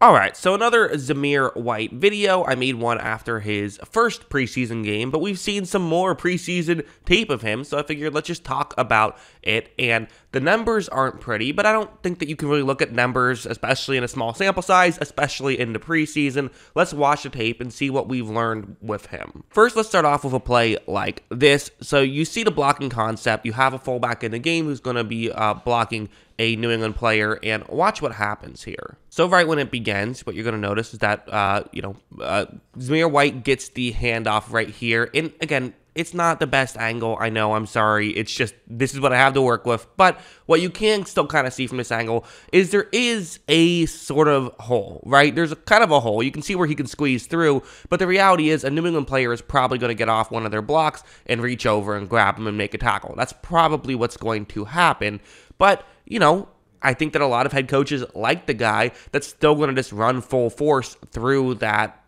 Alright, so another Zamir White video. I made one after his first preseason game, but we've seen some more preseason tape of him, so I figured let's just talk about it. And the numbers aren't pretty, but I don't think that you can really look at numbers, especially in a small sample size, especially in the preseason. Let's watch the tape and see what we've learned with him. First, let's start off with a play like this. So you see the blocking concept. You have a fullback in the game who's going to be blocking a New England player, and watch what happens here. So right when it begins, what you're going to notice is that, Zamir White gets the handoff right here. And again, it's not the best angle, I know, I'm sorry. It's just, this is what I have to work with. But what you can still kind of see from this angle is there is a sort of hole, right? There's a kind of a hole. You can see where he can squeeze through, but the reality is a New England player is probably going to get off one of their blocks and reach over and grab him and make a tackle. That's probably what's going to happen. But, you know, I think that a lot of head coaches like the guy that's still going to just run full force through that,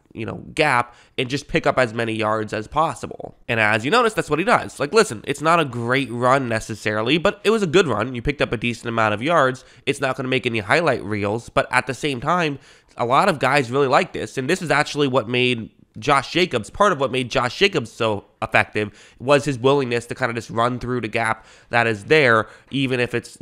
gap and just pick up as many yards as possible. And as you notice, that's what he does. Like, listen, it's not a great run necessarily, but it was a good run. You picked up a decent amount of yards. It's not going to make any highlight reels, but at the same time, a lot of guys really like this. And this is actually what made Josh Jacobs, part of what made Josh Jacobs so effective was his willingness to kind of just run through the gap that is there, even if it's,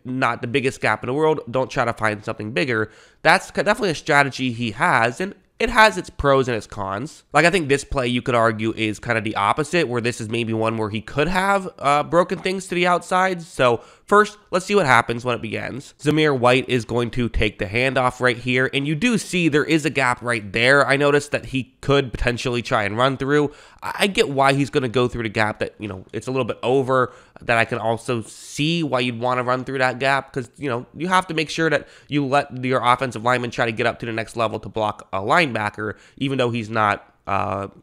not the biggest gap in the world. Don't try to find something bigger. That's definitely a strategy he has, and it has its pros and its cons. Like, I think this play, you could argue, is kind of the opposite, where this is maybe one where he could have broken things to the outside. So first, let's see what happens when it begins. Zamir White is going to take the handoff right here, and you do see there is a gap right there. I noticed that he could potentially try and run through. I get why he's going to go through the gap that, it's a little bit over, that I can also see why you'd want to run through that gap, because, you have to make sure that you let your offensive lineman try to get up to the next level to block a linebacker, even though he's not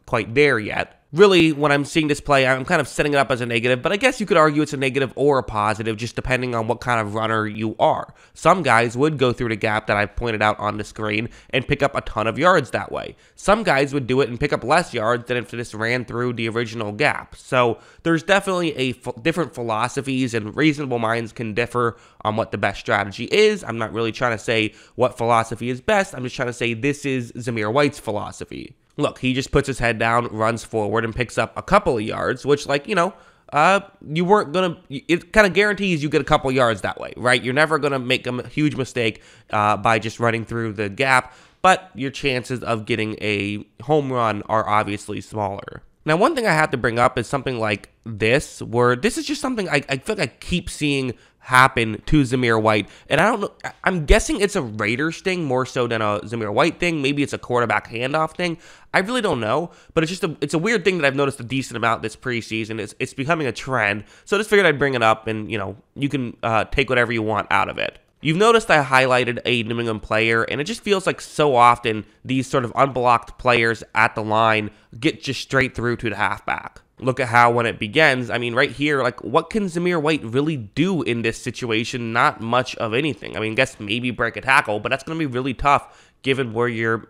quite there yet. Really, when I'm seeing this play, I'm kind of setting it up as a negative, but I guess you could argue it's a negative or a positive, just depending on what kind of runner you are. Some guys would go through the gap that I pointed out on the screen and pick up a ton of yards that way. Some guys would do it and pick up less yards than if they just ran through the original gap. So there's definitely different philosophies, and reasonable minds can differ on what the best strategy is. I'm not really trying to say what philosophy is best. I'm just trying to say this is Zamir White's philosophy. Look, he just puts his head down, runs forward, and picks up a couple of yards, which, you weren't going to, it kind of guarantees you get a couple yards that way, right? You're never going to make a huge mistake by just running through the gap, but your chances of getting a home run are obviously smaller. Now, one thing I have to bring up is something like this, where this is just something I feel like I keep seeing happen to Zamir White, and I don't know, I'm guessing it's a Raiders thing more so than a Zamir White thing. Maybe it's a quarterback handoff thing. I really don't know, but it's a weird thing that I've noticed a decent amount this preseason. It's becoming a trend, so I just figured I'd bring it up, and you can take whatever you want out of it. You've noticed I highlighted a New England player, and it just feels like so often these sort of unblocked players at the line get just straight through to the halfback. Look at how when it begins, I mean, right here, like, what can Zamir White really do in this situation? Not much of anything. I mean, I guess maybe break a tackle, but that's going to be really tough given where you're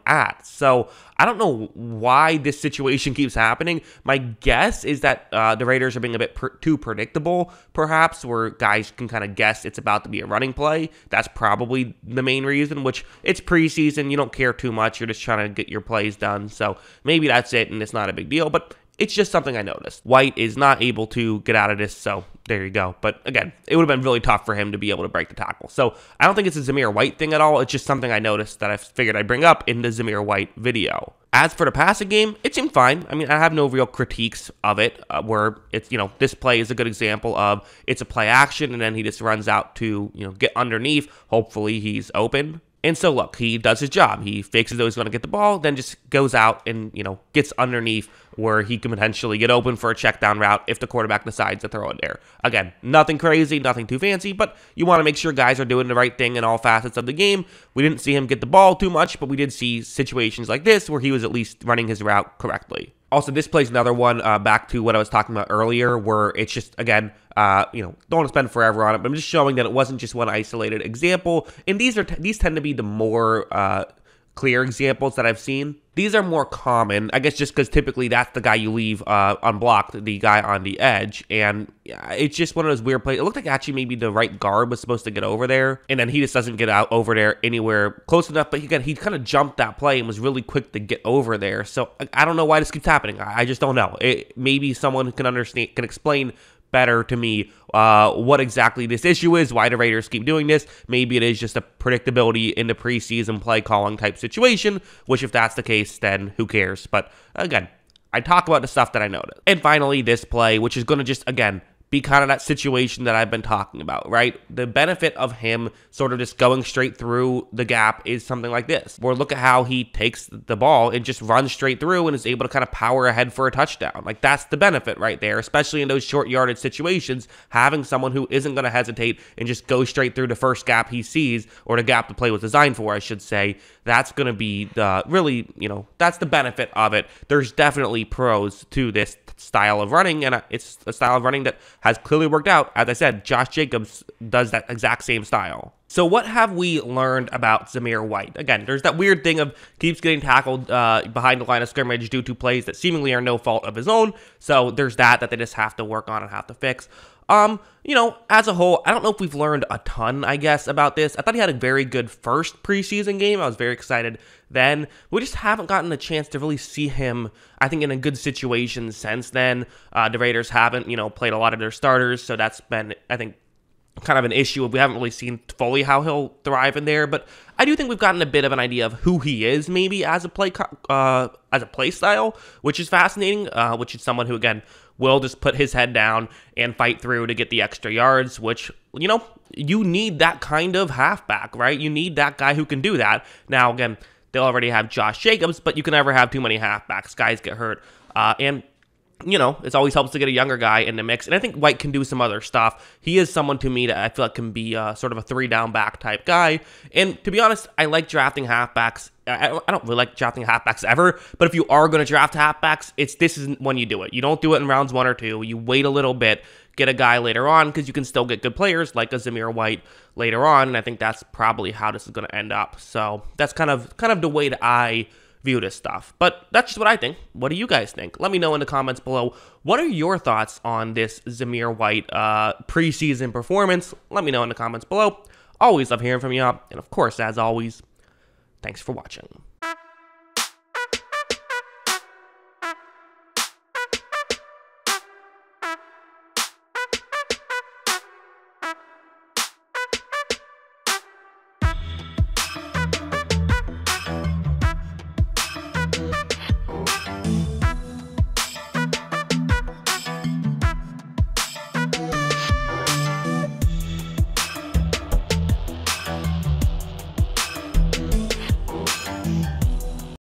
at. So I don't know why this situation keeps happening. My guess is that the Raiders are being a bit too predictable, perhaps, where guys can kind of guess it's about to be a running play. That's probably the main reason, which it's preseason. You don't care too much. You're just trying to get your plays done. So maybe that's it, and it's not a big deal, but it's just something I noticed. White is not able to get out of this, so there you go. But again, it would have been really tough for him to be able to break the tackle. So I don't think it's a Zamir White thing at all. It's just something I noticed that I figured I'd bring up in the Zamir White video. As for the passing game, it seemed fine. I mean, I have no real critiques of it, where it's, this play is a good example of it's a play action, and then he just runs out to, get underneath. Hopefully he's open. And so, look, he does his job. He fakes as though he's going to get the ball, then just goes out and, gets underneath where he can potentially get open for a check down route if the quarterback decides to throw it there. Again, nothing crazy, nothing too fancy, but you want to make sure guys are doing the right thing in all facets of the game. We didn't see him get the ball too much, but we did see situations like this where he was at least running his route correctly. Also, this plays another one back to what I was talking about earlier, where it's just, again, don't want to spend forever on it, but I'm just showing that it wasn't just one isolated example. And these tend to be the more clear examples that I've seen. These are more common, I guess, just because typically that's the guy you leave unblocked, the guy on the edge, and it's just one of those weird plays. It looked like actually maybe the right guard was supposed to get over there, and then he just doesn't get out over there anywhere close enough, but he kind of jumped that play and was really quick to get over there. So I don't know why this keeps happening. I just don't know. Maybe someone can explain better to me what exactly this issue is, why the Raiders keep doing this. Maybe it is just a predictability in the preseason play calling type situation, which if that's the case, then who cares? But again, I talk about the stuff that I noticed. And finally, this play, which is going to just, again, be kind of that situation that I've been talking about, right? The benefit of him sort of just going straight through the gap is something like this, where look at how he takes the ball and just runs straight through and is able to kind of power ahead for a touchdown. Like, that's the benefit right there, especially in those short yardage situations. Having someone who isn't going to hesitate and just go straight through the first gap he sees, or the gap the play was designed for, I should say, that's going to be the really, that's the benefit of it. There's definitely pros to this style of running, and it's a style of running that has clearly worked out. As I said, Josh Jacobs does that exact same style. So what have we learned about Zamir White? Again, there's that weird thing of keeps getting tackled behind the line of scrimmage due to plays that seemingly are no fault of his own. So there's that they just have to work on and have to fix. As a whole, I don't know if we've learned a ton, I guess, about this. I thought he had a very good first preseason game. I was very excited then. We just haven't gotten a chance to really see him, I think, in a good situation since then. The Raiders haven't, played a lot of their starters, so that's been, I think, kind of an issue. We haven't really seen fully how he'll thrive in there, but I do think we've gotten a bit of an idea of who he is, maybe as a play style, which is fascinating. Which is someone who, again, will just put his head down and fight through to get the extra yards. Which, you need that kind of halfback, right? You need that guy who can do that. Now, again, they'll already have Josh Jacobs, but you can never have too many halfbacks. Guys get hurt, and it always helps to get a younger guy in the mix. And I think White can do some other stuff. He is someone to me that I feel like can be sort of a 3-down back type guy. And to be honest, I like drafting halfbacks. I don't really like drafting halfbacks ever, but if you are going to draft halfbacks, this is when you do it. You don't do it in rounds 1 or 2. You wait a little bit, get a guy later on, because you can still get good players like a Zamir White later on. And I think that's probably how this is going to end up. So that's kind of the way that I view this stuff. But that's just what I think. What do you guys think? Let me know in the comments below. What are your thoughts on this Zamir White preseason performance? Let me know in the comments below. Always love hearing from you. And of course, as always, thanks for watching.